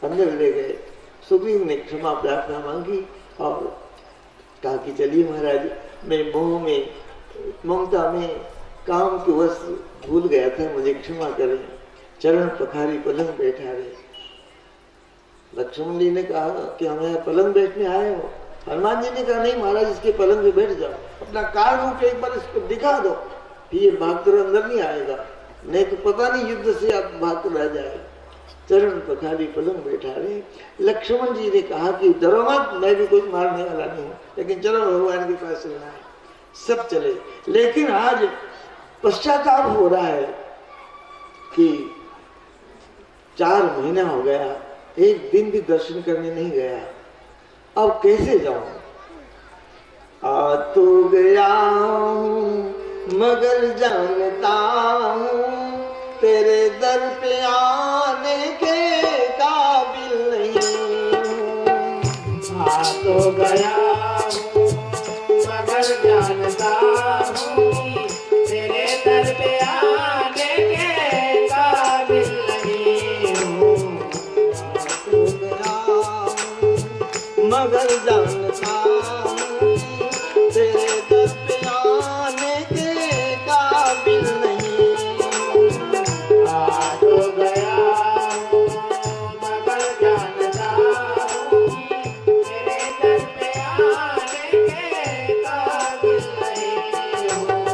अंदर ले गए। सुग्रीव ने क्षमा प्रार्थना मांगी और कहा कि चलिए महाराज, मैं मोह में, ममता में, काम के वश भूल गया था, मुझे क्षमा करें। चरण पखारी पलंग बैठा रहे। लक्ष्मण जी ने कहा कि हम यहाँ पलंग बैठने आए हो। हनुमान जी ने कहा नहीं महाराज, इसके पलंग पे बैठ जाओ, अपना कार रूप एक बार इसको दिखा दो, फिर ये भागकर अंदर नहीं आएगा, नहीं तो पता नहीं युद्ध से आप भागकर आ जाए। चरण पखारी पलंग बैठा रहे। लक्ष्मण जी ने कहा कि डरो मत, मैं भी कोई मारने वाला नहीं हूँ, लेकिन चलो भगवान के पास चलना है। सब चले, लेकिन आज पश्चाताप हो रहा है कि 4 महीना हो गया, एक दिन भी दर्शन करने नहीं गया, अब कैसे जाऊं? आ तो गया हूं मगर जानता हूं तेरे दर पे आने के काबिल नहीं हूं। आ तो गया हूं मगर जानता हूं तेरे दर पे आने के काबिल नहीं हूं। आ तो गया हूं मगर जानता हूं तेरे दर पे आने के काबिल नहीं हूं। आ तो गया हूं मगर जानता हूं तेरे दर पे आने के काबिल नहीं हूं।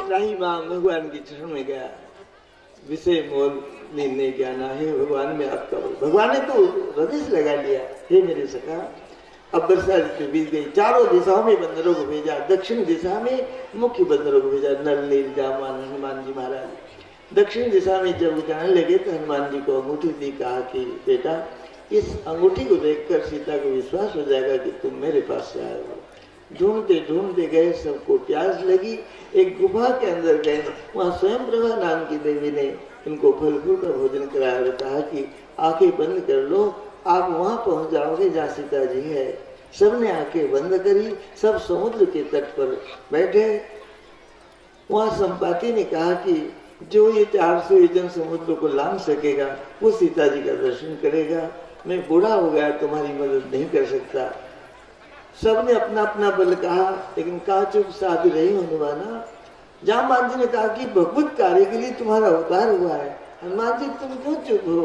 त्राहिमाम भगवान की चरण में गया, विषय मोल निर्णय ज्ञाना है भगवान में आपका। भगवान ने तो हृदय से लगा लिया, हे मेरे सखा। अब वर्षा ऋतु बीत गई, चारों दिशाओं में बंदरों को भेजा, दक्षिण दिशा में मुख्य बंदरों को भेजा, नल नील जामान हनुमान जी महाराज। दक्षिण दिशा में जब जाने लगे तो हनुमान जी को अंगूठी दी, कहा कि बेटा इस अंगूठी को देखकर सीता को विश्वास हो जाएगा कि तुम मेरे पास से आए हो। ढूंढते ढूंढते गए, सबको प्यास लगी, एक गुफा के अंदर गए, वहाँ स्वयं प्रभा नाम की देवी ने इनको फल फूल का भोजन कराया और कहा कि आंखें बंद कर लो, आप वहाँ पहुँच जाओगे जहाँ सीता जी है। सबने आंखें बंद करी, सब समुद्र के तट पर बैठे। वहाँ संपाति ने कहा कि जो ये 400 योजन समुद्र को लांघ सकेगा वो सीता जी का दर्शन करेगा। मैं बूढ़ा हो गया, तुम्हारी मदद नहीं कर सकता। सबने अपना अपना बल कहा, लेकिन कहा चुप साधु रही हनुमाना। जामवान जी ने कहा कि भगवत कार्य के लिए तुम्हारा अवतार हुआ है, हनुमान जी तुम क्यों चुप हो?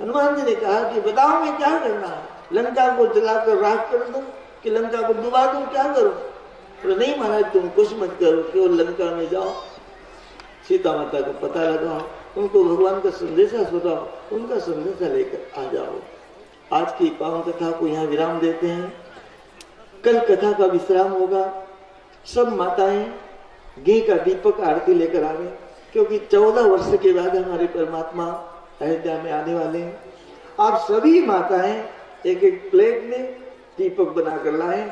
हनुमान जी ने कहा कि बताओ मैं क्या करना है, लंका को जलाकर राख कर दूं कि लंका को डुबा दूं, क्या करूं? तो नहीं महाराज तुम कुछ मत करो, केवल लंका में जाओ, सीता माता का पता लगाओ, उनको भगवान का संदेशा सुनाओ, उनका संदेशा लेकर आ जाओ। आज की पावन कथा को यहाँ विराम देते हैं, कल कथा का विश्राम होगा। सब माताएं घी का दीपक आरती लेकर आ गए, क्योंकि 14 वर्ष के बाद हमारे परमात्मा अयोध्या में आने वाले हैं। आप सभी माताएं एक एक प्लेट में दीपक बनाकर लाएं।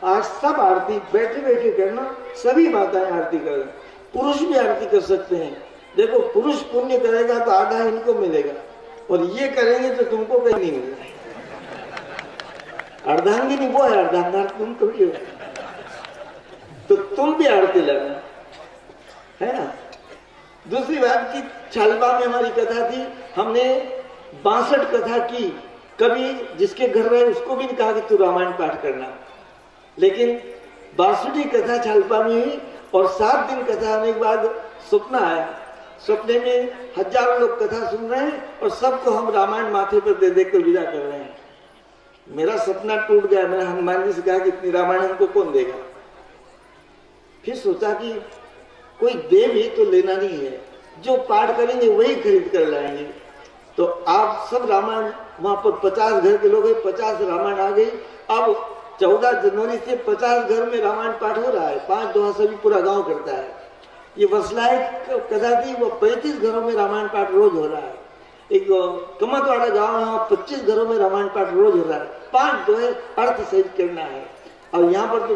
आज सब आरती बैठे बैठे करना, सभी माताएं आरती करें, पुरुष भी आरती कर सकते हैं। देखो पुरुष पुण्य करेगा तो आधा इनको मिलेगा, और ये करेंगे तो तुमको कहीं नहीं मिलेगा। अर्धांगिनी वो है, अर्धांगार तुम थोड़ी हो, तो तुम भी आरती लगना है ना। दूसरी बात की छालबा में हमारी कथा थी, हमने 62 कथा की, कभी जिसके घर रहे उसको भी नहीं कहा कि तू रामायण पाठ करना, लेकिन 62 कथा छालबा में हुई। और 7 दिन कथा होने के बाद सपना आया, सपने में हजारों लोग कथा सुन रहे हैं और सबको हम रामायण माथे पर दे देकर विदा कर रहे हैं। मेरा सपना टूट गया। मैंने हनुमान जी से कहा कि इतनी रामायण हमको कौन देगा? फिर सोचा कि कोई दे भी तो लेना नहीं है, जो पाठ करेंगे वही खरीद कर लाएंगे। तो आप सब रामायण, वहां पर 50 घर के लोग हैं, 50 रामायण आ गई। अब 14 जनवरी से 50 घर में रामायण पाठ हो रहा है, 5 दोहा सभी पूरा गांव करता है। ये वसलाए कथा थी, वो 35 घरों में रामायण पाठ रोज हो रहा है। एक कमतवाड़ा गांव है, वहाँ 25 घरों में रामायण पाठ रोज हो रहा है। 5 दोहे अर्थ सहित करना है। और यहाँ पर तो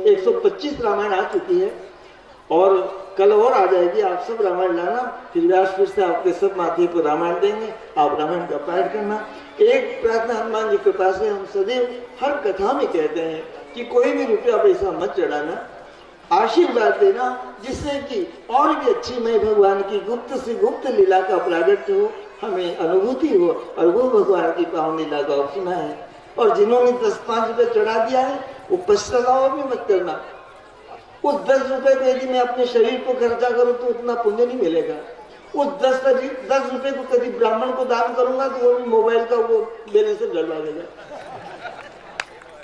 125 रामायण आ चुकी है और कल और आ जाएगी। आप सब रामायण लाना, फिर व्यासपीठ से आपके सब माथे पर रामायण देंगे, आप रामायण का पाठ करना। एक प्रार्थना हनुमान जी के पास है, हम सदैव हर कथा में कहते हैं कि कोई भी रुपया पैसा मत चढ़ाना, आशीर्वाद देना, जिससे कि और भी अच्छी मैं भगवान की गुप्त से गुप्त लीला का प्रागट्य हो, हमें अनुभूति हो और वो भगवान की पावन लीला का सुना है। और जिन्होंने 10-5 रुपये चढ़ा दिया है वो पश्चाताप भी मत करना। उस 10 रुपये को यदि मैं अपने शरीर को खर्चा करूं तो उतना पुण्य नहीं मिलेगा। उस 10 रुपये को कभी ब्राह्मण को दान करूंगा तो वो भी मोबाइल का वो बैलेंस डलवा देगा।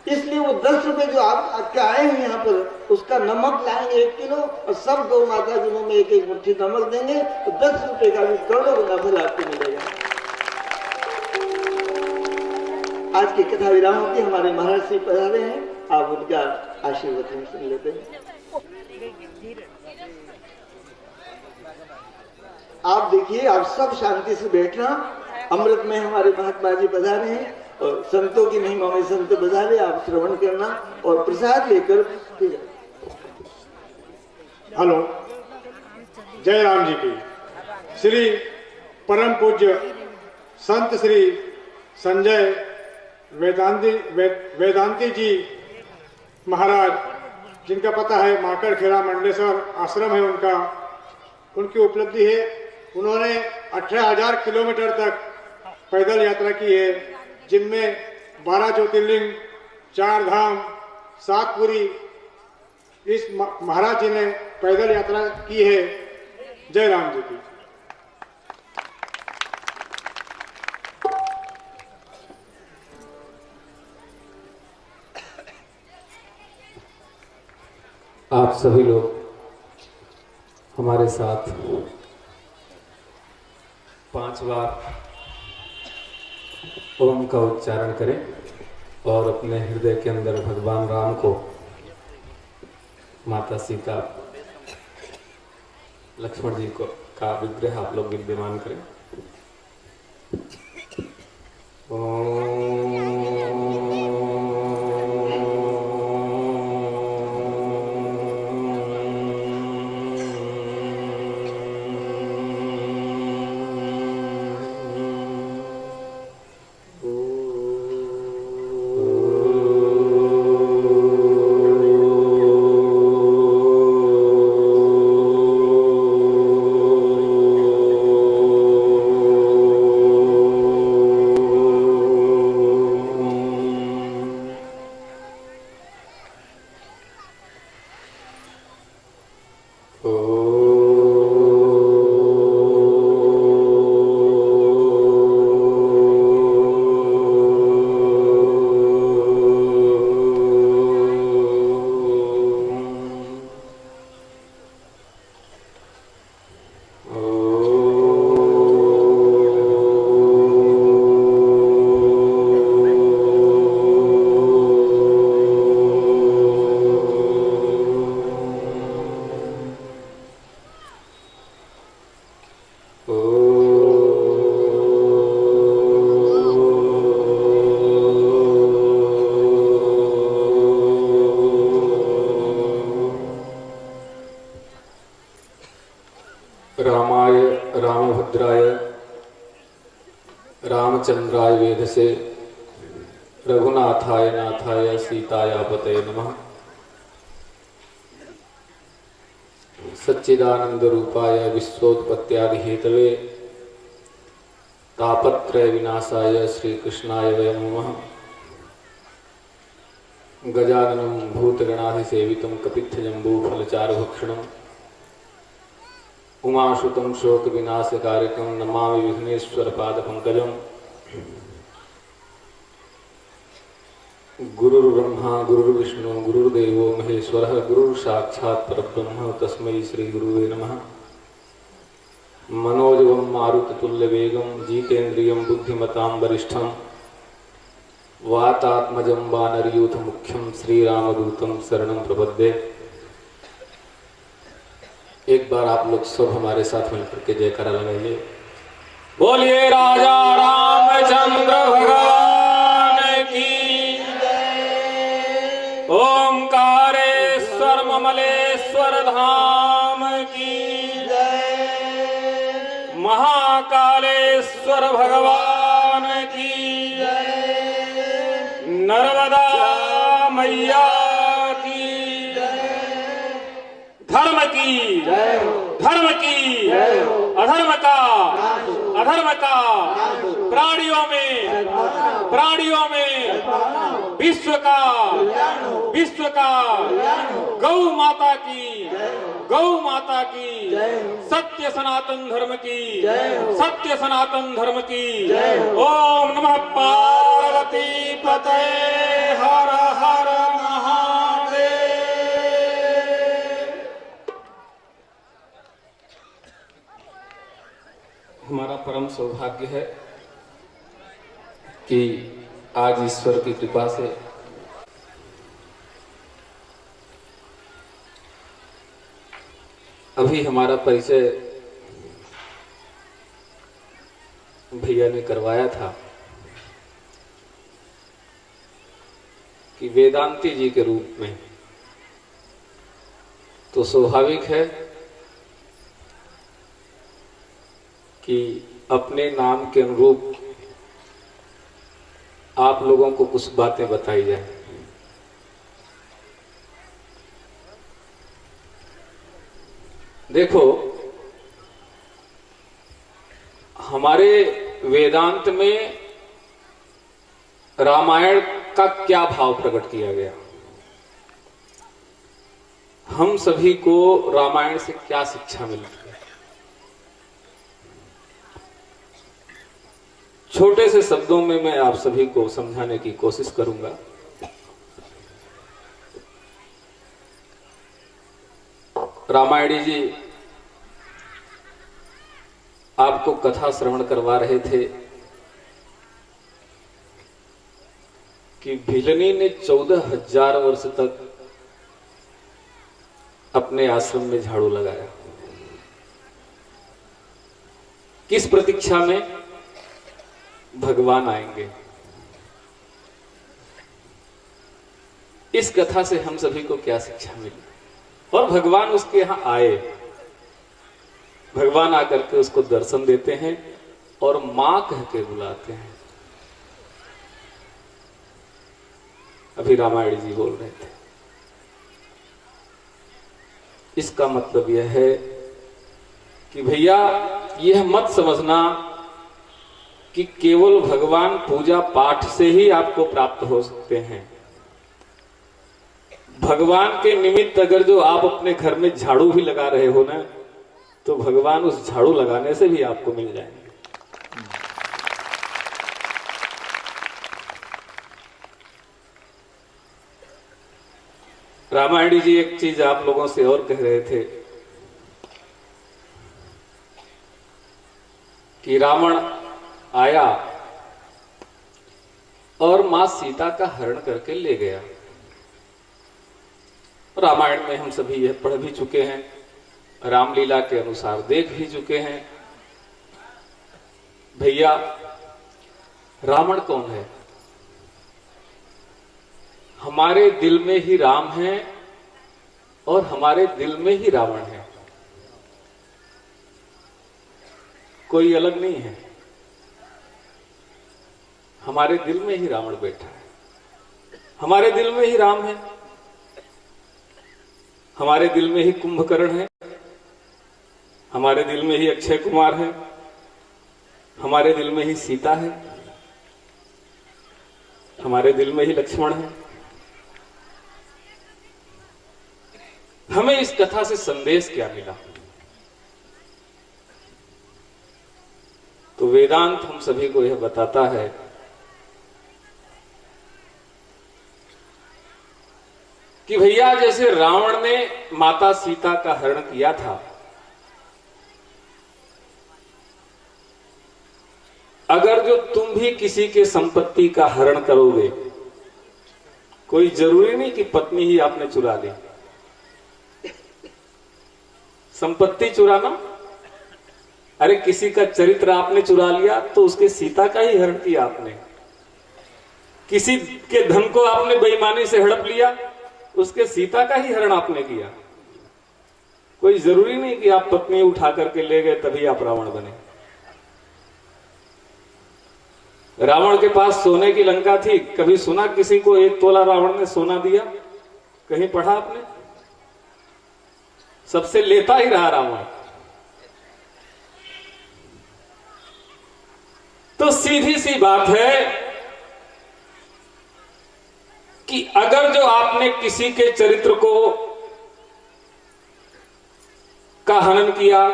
इसलिए वो 10 रुपये जो आप आए हैं यहाँ पर, उसका नमक लाएंगे 1 किलो और सब गौ माता जिन्हों में 1-1 मुट्ठी नमक देंगे तो 10 रुपये का भी करोड़ों गुना फल आपको मिलेगा। आज की कथा विराम होती, हमारे महाराज जी पधारे हैं, आप उनका आशीर्वाद सुन लेते हैं। आप देखिए, आप सब शांति से बैठना। अमृत में हमारे महात्मा जी पधारे हैं और संतों की महिमा में संत पधारे, आप श्रवण करना और प्रसाद लेकर फिर। हेलो, जय राम जी की। श्री परम पूज्य संत श्री संजय वेदांती जी महाराज, जिनका पता है माकड़ खेड़ा मंडलेश्वर आश्रम है उनका, उनकी उपलब्धि है। उन्होंने 18,000 किलोमीटर तक पैदल यात्रा की है, जिनमें 12 ज्योतिर्लिंग, 4 धाम, 7 पुरी, इस महाराज जी ने पैदल यात्रा की है। जय राम जी की। आप सभी लोग हमारे साथ 5 बार ओम का उच्चारण करें और अपने हृदय के अंदर भगवान राम को, माता सीता, लक्ष्मण जी को का विग्रह आप लोग विद्यमान करें। रामाय रामभद्राय रामचंद्राय वेधसे रघुनाथाय नाथाय सीतायापतये नमः। सच्चिदानंद रूपाय विश्वोत्पत्त्यादि हेतवे तापत्रय विनाशाय श्री कृष्णाय वयं नमः। गजाननं भूतगणाधिसेवितं कपित्थजम्बूफलचारुभक्षणं उमाशुतं शोकविनाशकारिकं नमामि विघ्नेश्वरपादपङ्कजं। गुरुर्ब्रह्मा गुरुर्विष्णु गुरुर्देवो महेश्वरः गुरुर्साक्षात् परब्रह्म तस्मै श्री गुरुवे नमः। मनोजवं मारुततुल्यवेगं जितेन्द्रियं बुद्धिमतां वरिष्ठं वातात्मजं वानरयूथमुख्यं श्रीरामदूतं शरणं प्रपद्ये। एक बार आप लोग सब हमारे साथ मिलकर के जयकारा लगाइए। बोलिए राजा रामचंद्र भगवान की जय। ओंकारेश्वर ममलेश्वर धाम की जय। महाकालेश्वर भगवान की जय। नर्मदा मैया की जय। धर्म की जय। धर्म की अधर्म का प्राणियों में विश्व का गौ माता की सत्य सनातन धर्म की ओम नमः पार्वती पते हर हर महादेव। हमारा परम सौभाग्य है कि आज ईश्वर की कृपा से अभी हमारा परिचय भैया ने करवाया था कि वेदांती जी के रूप में, तो स्वाभाविक है कि अपने नाम के अनुरूप आप लोगों को कुछ बातें बताई जाए। देखो, हमारे वेदांत में रामायण का क्या भाव प्रकट किया गया, हम सभी को रामायण से क्या शिक्षा मिलती है, छोटे से शब्दों में मैं आप सभी को समझाने की कोशिश करूंगा। रामायणी जी आपको कथा श्रवण करवा रहे थे कि भिलनी ने 14,000 वर्ष तक अपने आश्रम में झाड़ू लगाया। किस प्रतीक्षा में? भगवान आएंगे। इस कथा से हम सभी को क्या शिक्षा मिली? और भगवान उसके यहां आए, भगवान आकर के उसको दर्शन देते हैं और मां कह के बुलाते हैं। अभी रामायण जी बोल रहे थे। इसका मतलब यह है कि भैया यह मत समझना कि केवल भगवान पूजा पाठ से ही आपको प्राप्त हो सकते हैं। भगवान के निमित्त अगर जो आप अपने घर में झाड़ू भी लगा रहे हो ना, तो भगवान उस झाड़ू लगाने से भी आपको मिल जाएंगे। रामायणी जी एक चीज आप लोगों से और कह रहे थे कि रावण आया और मां सीता का हरण करके ले गया। रामायण में हम सभी यह पढ़ भी चुके हैं, रामलीला के अनुसार देख भी चुके हैं। भैया रावण कौन है? हमारे दिल में ही राम है और हमारे दिल में ही रावण है, कोई अलग नहीं है। हमारे दिल में ही रावण बैठा है, हमारे दिल में ही राम है, हमारे दिल में ही कुंभकर्ण है, हमारे दिल में ही अक्षय कुमार है, हमारे दिल में ही सीता है, हमारे दिल में ही लक्ष्मण है। हमें इस कथा से संदेश क्या मिला? तो वेदांत हम सभी को यह बताता है कि भैया जैसे रावण ने माता सीता का हरण किया था, अगर जो तुम भी किसी के संपत्ति का हरण करोगे, कोई जरूरी नहीं कि पत्नी ही आपने चुरा ली। संपत्ति चुराना, अरे किसी का चरित्र आपने चुरा लिया तो उसके सीता का ही हरण किया आपने। किसी के धन को आपने बेईमानी से हड़प लिया, उसके सीता का ही हरण आपने किया। कोई जरूरी नहीं कि आप पत्नी उठा करके ले गए तभी आप रावण बने। रावण के पास सोने की लंका थी, कभी सुना किसी को 1 तोला रावण ने सोना दिया? कहीं पढ़ा आपने? सबसे लेता ही रहा रावण। तो सीधी सी बात है कि अगर जो आपने किसी के चरित्र को का हनन किया,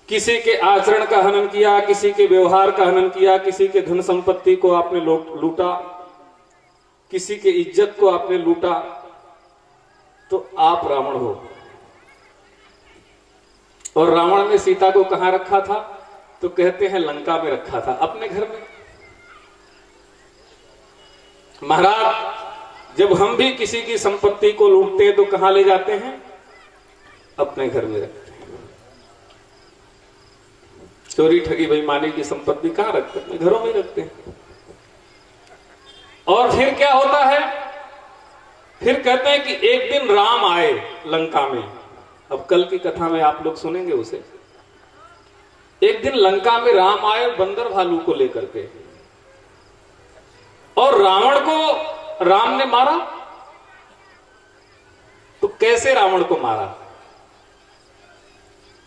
किसी के आचरण का हनन किया, किसी के व्यवहार का हनन किया, किसी के धन संपत्ति को आपने लूटा, किसी के इज्जत को आपने लूटा, तो आप रावण हो। और रावण ने सीता को कहां रखा था? तो कहते हैं लंका में रखा था, अपने घर में। महाराज, जब हम भी किसी की संपत्ति को लूटते हैं तो कहां ले जाते हैं? अपने घर में रखते हैं। चोरी ठगी बेईमानी की संपत्ति कहां रखते हैं? अपने घरों में रखते हैं। और फिर क्या होता है? फिर कहते हैं कि एक दिन राम आए लंका में। अब कल की कथा में आप लोग सुनेंगे उसे। एक दिन लंका में राम आए बंदर भालू को लेकर के, और रावण को राम ने मारा। तो कैसे रावण को मारा?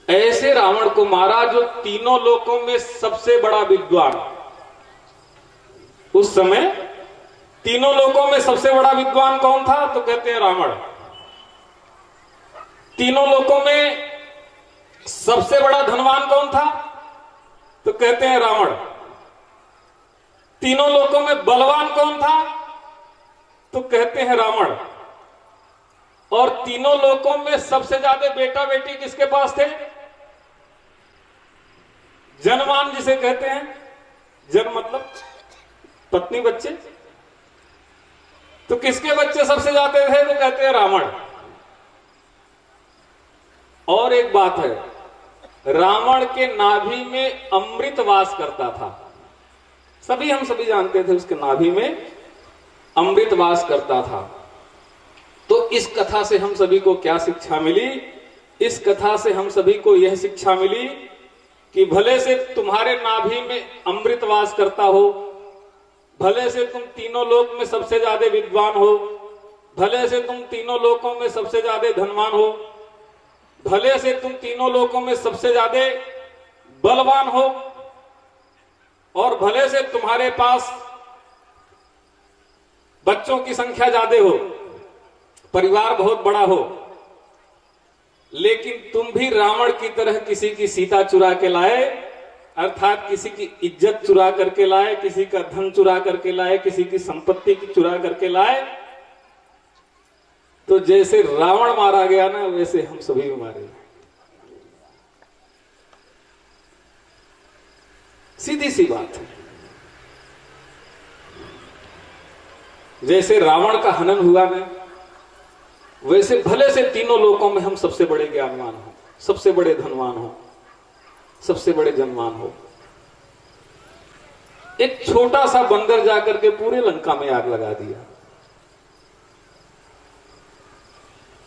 ऐसे रावण को मारा जो तीनों लोकों में सबसे बड़ा विद्वान। उस समय तीनों लोकों में सबसे बड़ा विद्वान कौन था? तो कहते हैं रावण। तीनों लोकों में सबसे बड़ा धनवान कौन था? तो कहते हैं रावण। तीनों लोकों में बलवान कौन था? तो कहते हैं रावण। और तीनों लोकों में सबसे ज्यादा बेटा बेटी किसके पास थे? जनवान जिसे कहते हैं। जन मतलब पत्नी बच्चे। तो किसके बच्चे सबसे ज्यादा थे? तो कहते हैं रावण। और एक बात है, रावण के नाभि में अमृत वास करता था। हम सभी जानते थे उसके नाभि में अमृत वास करता था। तो इस कथा से हम सभी को क्या शिक्षा मिली? इस कथा से हम सभी को यह शिक्षा मिली कि भले से तुम्हारे नाभि में अमृत वास करता हो, भले से तुम तीनों लोक में सबसे ज्यादा विद्वान हो, भले से तुम तीनों लोकों में सबसे ज्यादा धनवान हो, भले से तुम तीनों लोकों में सबसे ज्यादा बलवान हो, और भले से तुम्हारे पास बच्चों की संख्या ज्यादा हो, परिवार बहुत बड़ा हो, लेकिन तुम भी रावण की तरह किसी की सीता चुरा के लाए, अर्थात किसी की इज्जत चुरा करके लाए, किसी का धन चुरा करके लाए, किसी की संपत्ति की चुरा करके लाए, तो जैसे रावण मारा गया ना, वैसे हम सभी भी मारे। सीधी सी बात है। जैसे रावण का हनन हुआ ना, वैसे भले से तीनों लोकों में हम सबसे बड़े ज्ञानवान हो, सबसे बड़े धनवान हो, सबसे बड़े जनवान हो। एक छोटा सा बंदर जाकर के पूरे लंका में आग लगा दिया।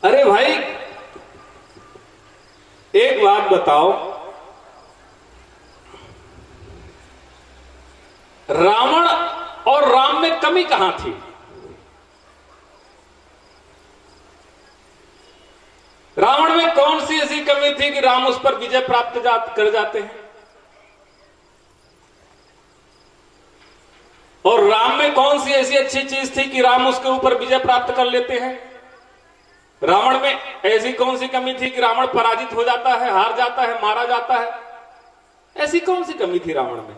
अरे भाई, एक बात बताओ, रावण और राम में कमी कहां थी? रावण में कौन सी ऐसी कमी थी कि राम उस पर विजय प्राप्त कर जाते हैं? और राम में कौन सी ऐसी अच्छी चीज थी कि राम उसके ऊपर विजय प्राप्त कर लेते हैं? रावण में ऐसी कौन सी कमी थी कि रावण पराजित हो जाता है, हार जाता है, मारा जाता है? ऐसी कौन सी कमी थी रावण में?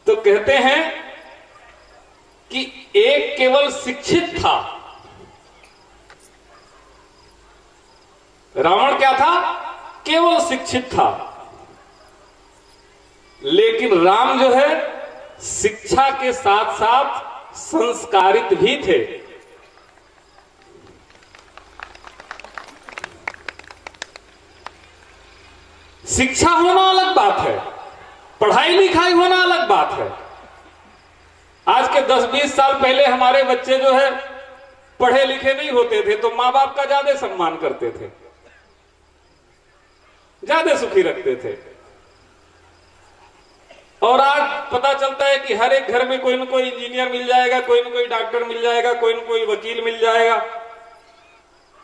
तो कहते हैं कि एक केवल शिक्षित था। रावण क्या था? केवल शिक्षित था। लेकिन राम जो है शिक्षा के साथ साथ संस्कारित भी थे। शिक्षा होना अलग बात है, पढ़ाई लिखाई होना अलग बात है। आज के 10-20 साल पहले हमारे बच्चे जो है पढ़े लिखे नहीं होते थे तो मां बाप का ज्यादा सम्मान करते थे, ज्यादा सुखी रखते थे। और आज पता चलता है कि हर एक घर में कोई ना कोई इंजीनियर मिल जाएगा, कोई ना कोई डॉक्टर मिल जाएगा, कोई ना कोई वकील मिल जाएगा,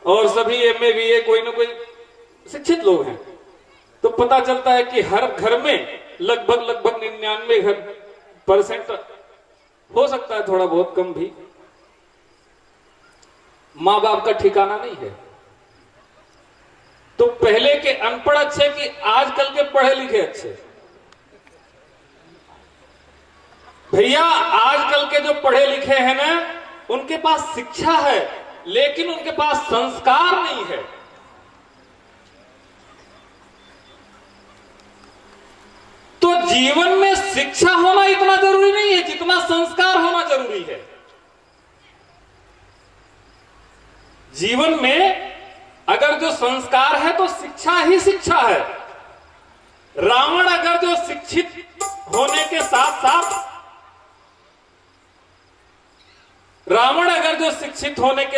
और सभी MA BA कोई ना कोई शिक्षित लोग हैं। तो पता चलता है कि हर घर में लगभग 99% हो सकता है थोड़ा बहुत कम भी, मां बाप का ठिकाना नहीं है। तो पहले के अनपढ़ अच्छे कि आजकल के पढ़े लिखे अच्छे? भैया आजकल के जो पढ़े लिखे हैं ना, उनके पास शिक्षा है लेकिन उनके पास संस्कार नहीं है। तो जीवन में शिक्षा होना इतना जरूरी नहीं है जितना संस्कार होना जरूरी है। जीवन में अगर जो संस्कार है तो शिक्षा ही शिक्षा है। रावण अगर जो शिक्षित होने के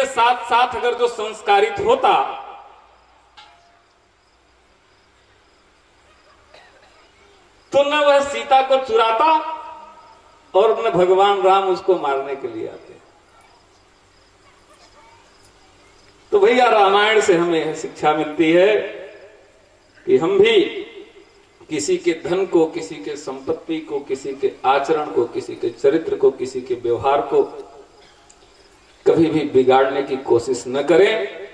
साथ साथ अगर जो संस्कारित होता तो न वह सीता को चुराता और न भगवान राम उसको मारने के लिए आते। तो भैया रामायण से हमें यह शिक्षा मिलती है कि हम भी किसी के धन को, किसी के संपत्ति को, किसी के आचरण को, किसी के चरित्र को, किसी के व्यवहार को कभी भी बिगाड़ने की कोशिश न करें।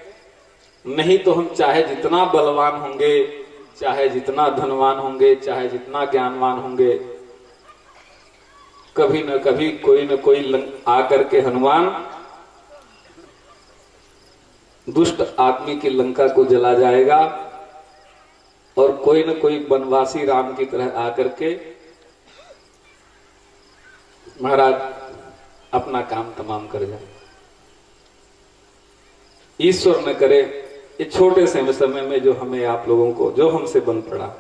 नहीं तो हम चाहे जितना बलवान होंगे, चाहे जितना धनवान होंगे, चाहे जितना ज्ञानवान होंगे, कभी न कभी कोई न कोई आकर के हनुमान दुष्ट आदमी की लंका को जला जाएगा और कोई न कोई वनवासी राम की तरह आकर के महाराज अपना काम तमाम कर जाए। ईश्वर न करे ये छोटे से समय में जो हमें आप लोगों को जो हमसे बन पड़ा,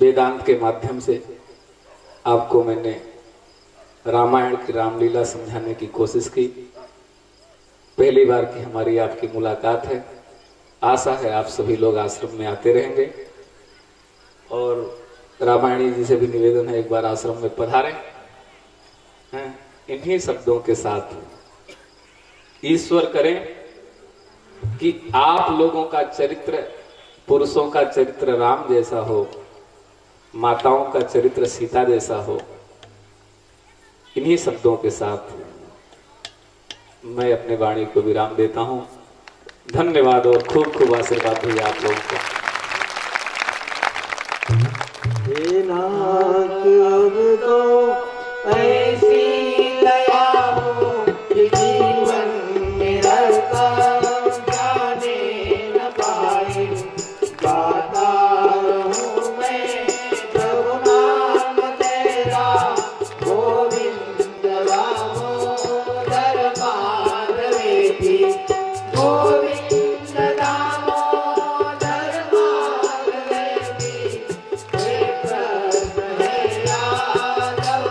वेदांत के माध्यम से आपको मैंने रामायण की रामलीला समझाने की कोशिश की। पहली बार की हमारी आपकी मुलाकात है। आशा है आप सभी लोग आश्रम में आते रहेंगे और रामायणी जी से भी निवेदन है एक बार आश्रम में पधारें। इन्हीं शब्दों के साथ ईश्वर करें कि आप लोगों का चरित्र, पुरुषों का चरित्र राम जैसा हो, माताओं का चरित्र सीता जैसा हो। इन्हीं शब्दों के साथ मैं अपने वाणी को विराम देता हूं। धन्यवाद और खूब खूब आशीर्वाद भैया आप लोगों को। हे नाथ अब तो ऐसी दया हो कि जीवन में रहता जाने न पाए। गाता रहूं मैं प्रभु नाम तेरा, गोविंद दामोदर माधवेति, गोविंद दामोदर माधवेति। हे कृष्ण हे यादव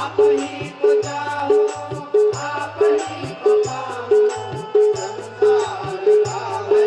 आप ही को चाहो आप ही को पाओ संसार गावे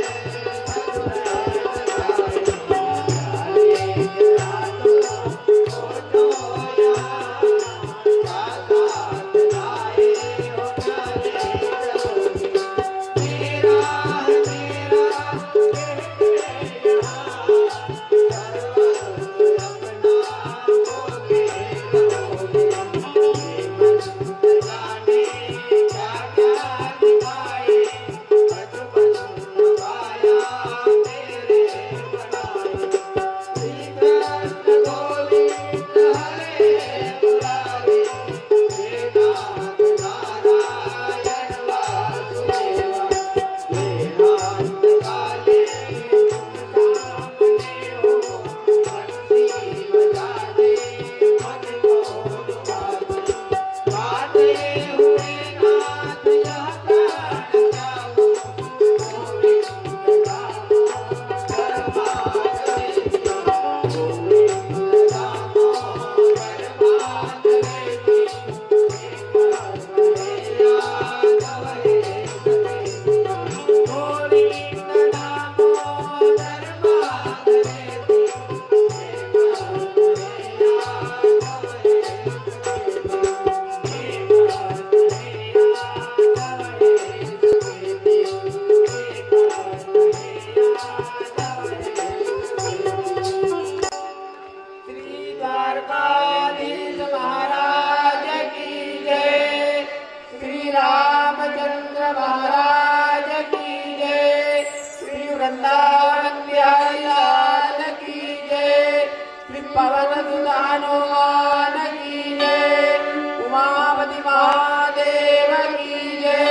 पवन सुधानुमान की जय, उमापति महादेव की जय।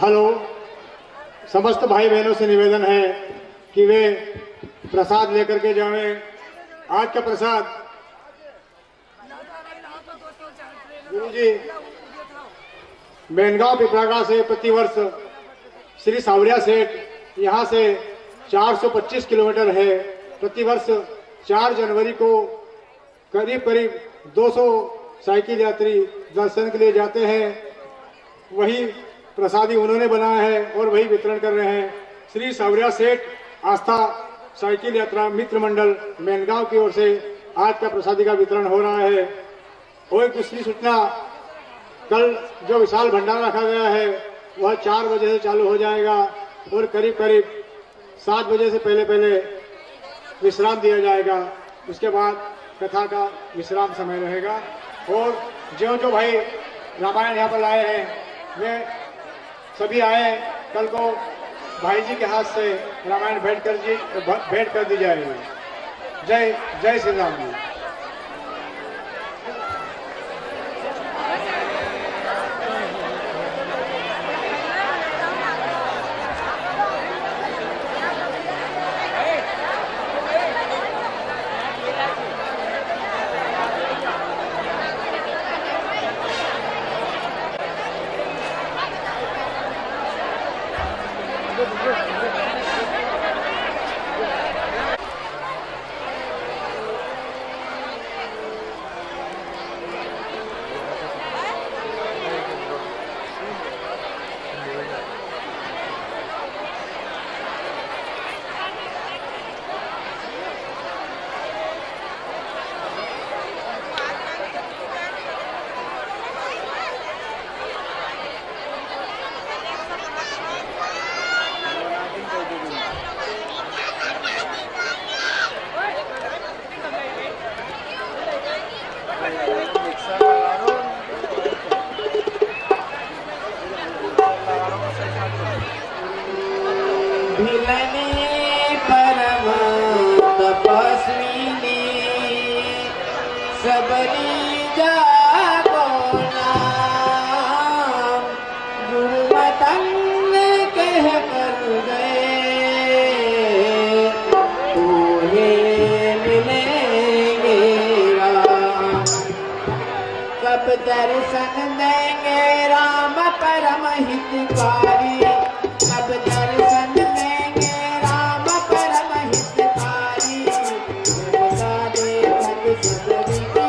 हेलो, समस्त भाई बहनों से निवेदन है कि वे प्रसाद लेकर के जाएं। आज का प्रसाद गुरु जी मैनगांव पिपरागा से प्रतिवर्ष श्री सावरिया सेठ यहाँ से 425 किलोमीटर है। प्रतिवर्ष 4 जनवरी को करीब करीब 200 साइकिल यात्री दर्शन के लिए जाते हैं। वही प्रसादी उन्होंने बनाया है और वही वितरण कर रहे हैं। श्री सावरिया सेठ आस्था साइकिल यात्रा मित्र मंडल मैनगांव की ओर से आज का प्रसादी का वितरण हो रहा है। और एक दूसरी सूचना, कल जो विशाल भंडारा रखा गया है वह 4 बजे से चालू हो जाएगा और करीब करीब 7 बजे से पहले विश्राम दिया जाएगा। उसके बाद कथा का विश्राम समय रहेगा। और जो भाई रामायण यहाँ पर लाए हैं वे सभी आए। कल को भाई जी के हाथ से रामायण भेंट कर दी जाएगी। जय जय श्री राम जी। परम तपस्विनी सबरी जागो नाम, गुरुमतंग कह कर गए तुम्हें मिलेंगे राम। कब दर्शन देंगे राम परम हितकारी, कब दर्शन देंगे राम परम हितकारी। जगदा देखत सबरी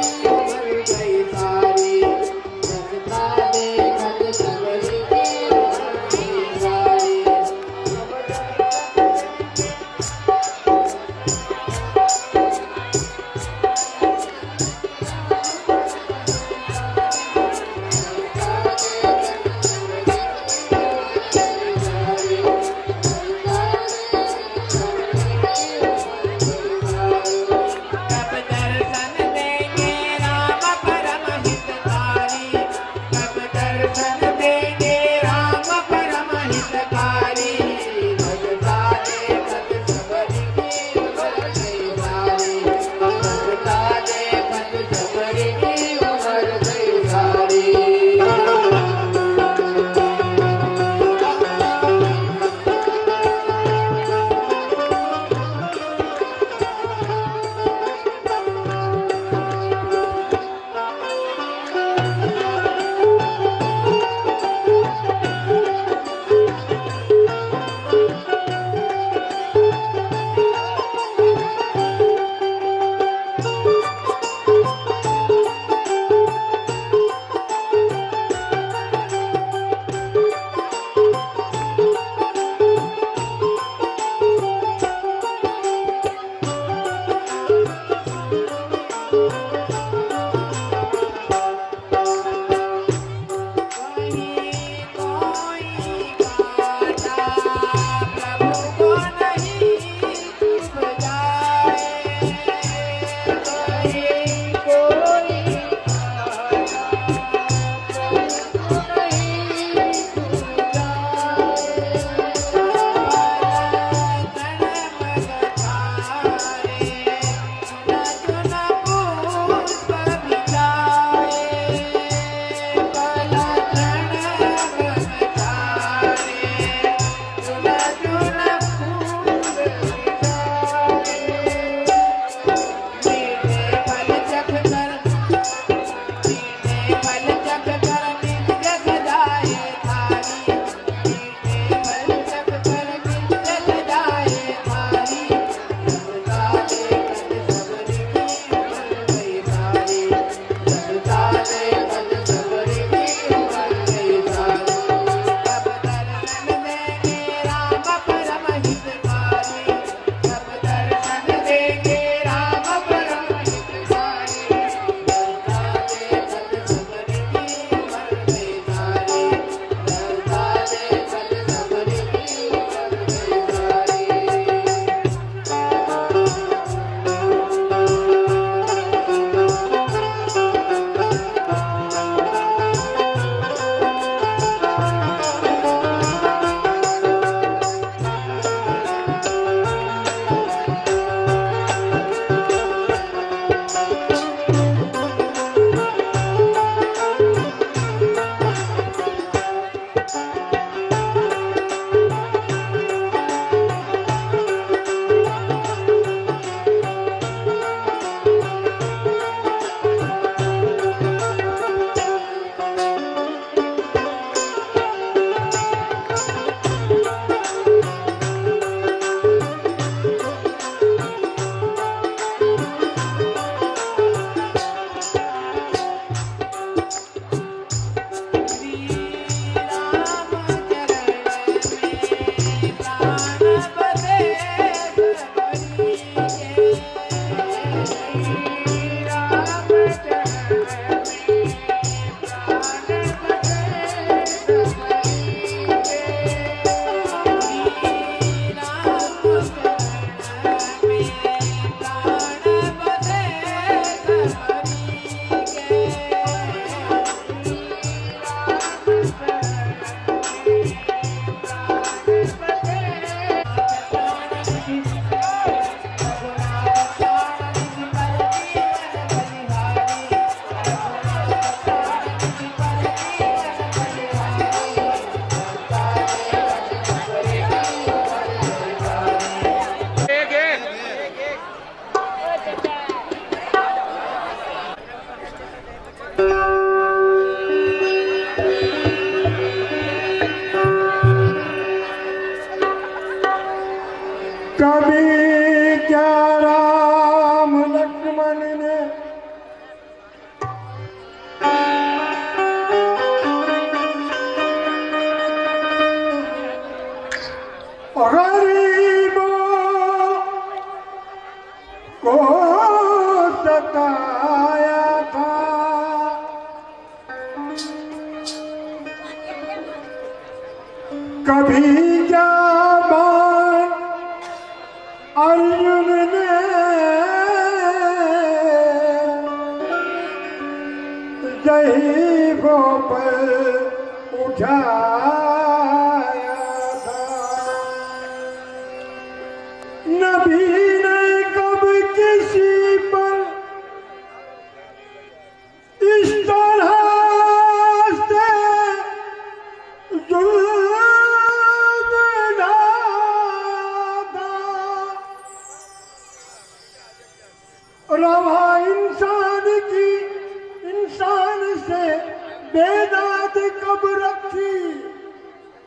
कभी क्या राम लक्ष्मण ने गरीबों को सताया था, कभी जाबान अर्जुन ने ज़हीफ़ों पर उठाया था। नबी ने कब किसी पर इस तरह से जुल्म ना था। रवा इंसान से बेदाद कब रखी,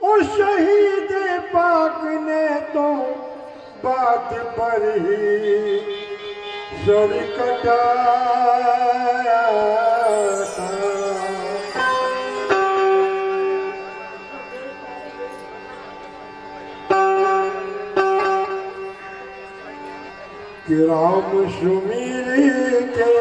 और शहीद पाक ने तो बात पर ही सर कटाया था। कि राम सुमीरी के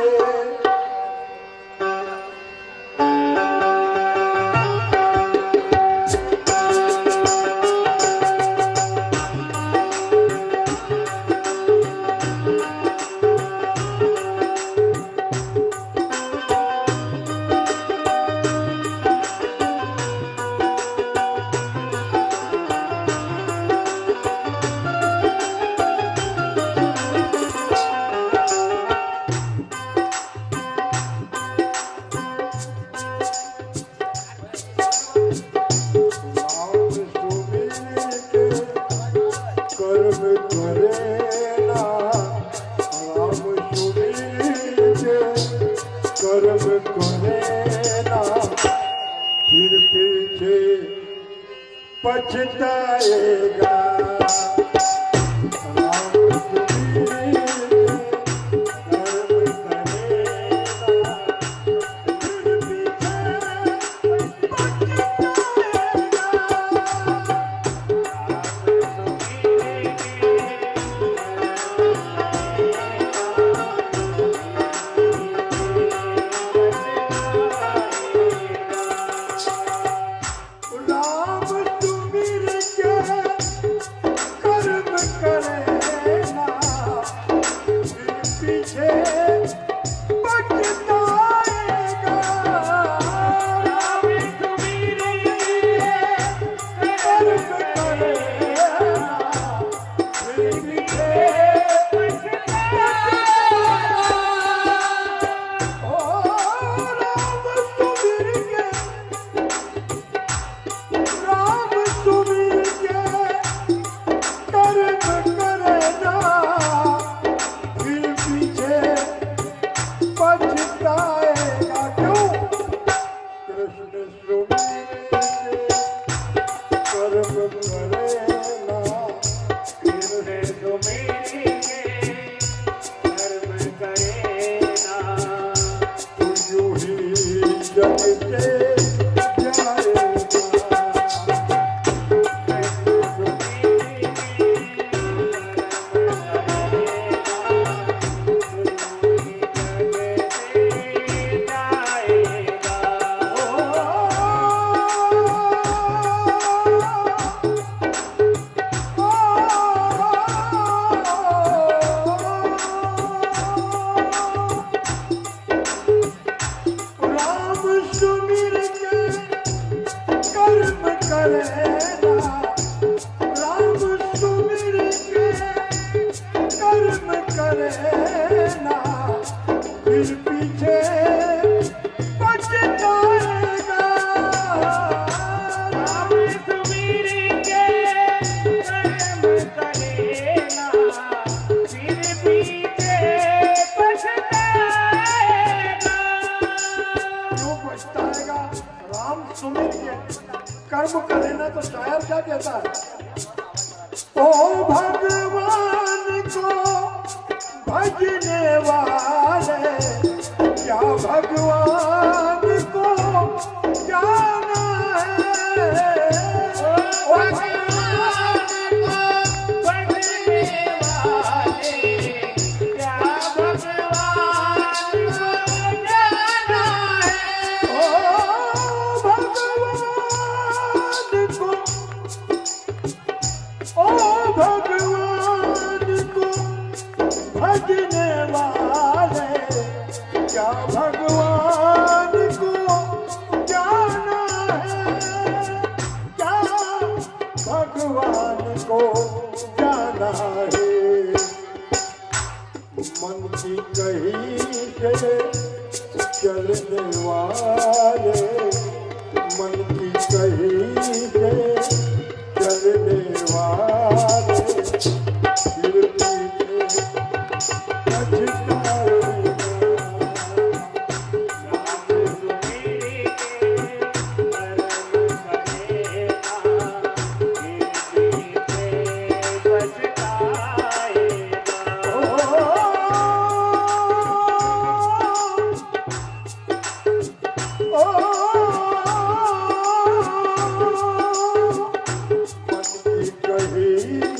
कर्म करे ना फिर पीछे पछताएगा। कर्म करे ना तो शायर क्या कहता है, ओ भगवान को भजने वाले क्या भगवान को जाना है। ओ भगवान को भजने वाले क्या भगवान को जाना है। ओ भगवान को भजने वाले क्या भगवान को जाना है। क्या भगवान को जाना है। मन की कहीं से चलने वाले, मन की कहीं से चलने वाले फिर पीछे पछताएगा। मन की कहीं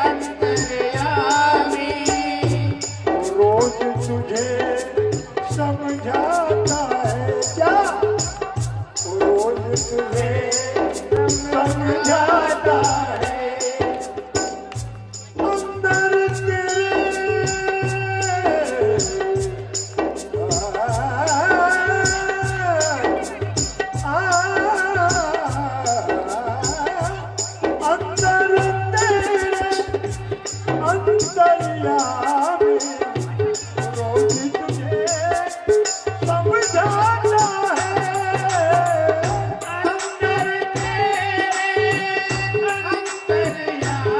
अंतर्यामी रोज तुझे समझाता है क्या, रोज तुझे समझाता है, अंदर अंतर्यामी रोज तुझे समझाता है, अंदर तेरे अंतर्यामी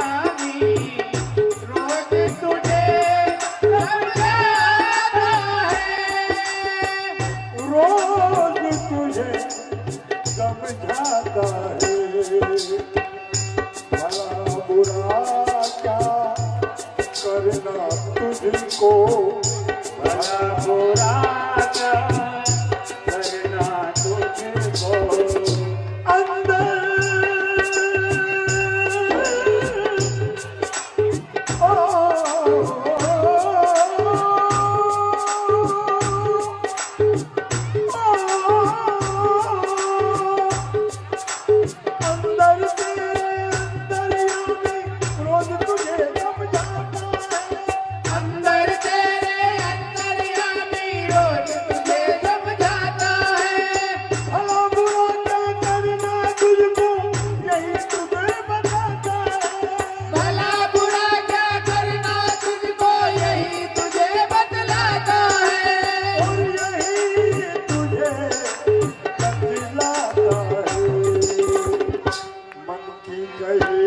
रोज तुझे समझाता है, रोज तुझे समझाता है, भला बुरा क्या करना तुझको, भला बुरा क्या करना तुझको, अंदर ओ अंदर तेरे अंतर्यामी रोज तुझे समझाता है, अंदर तेरे अंतर्यामी रोज तुझे समझाता है, भला बुरा क्या करना तुझको यही तुझे बताता है, भला बुरा क्या करना तुझको यही तुझे बतलाता है, और यही तुझे बतलाता है, मन की कही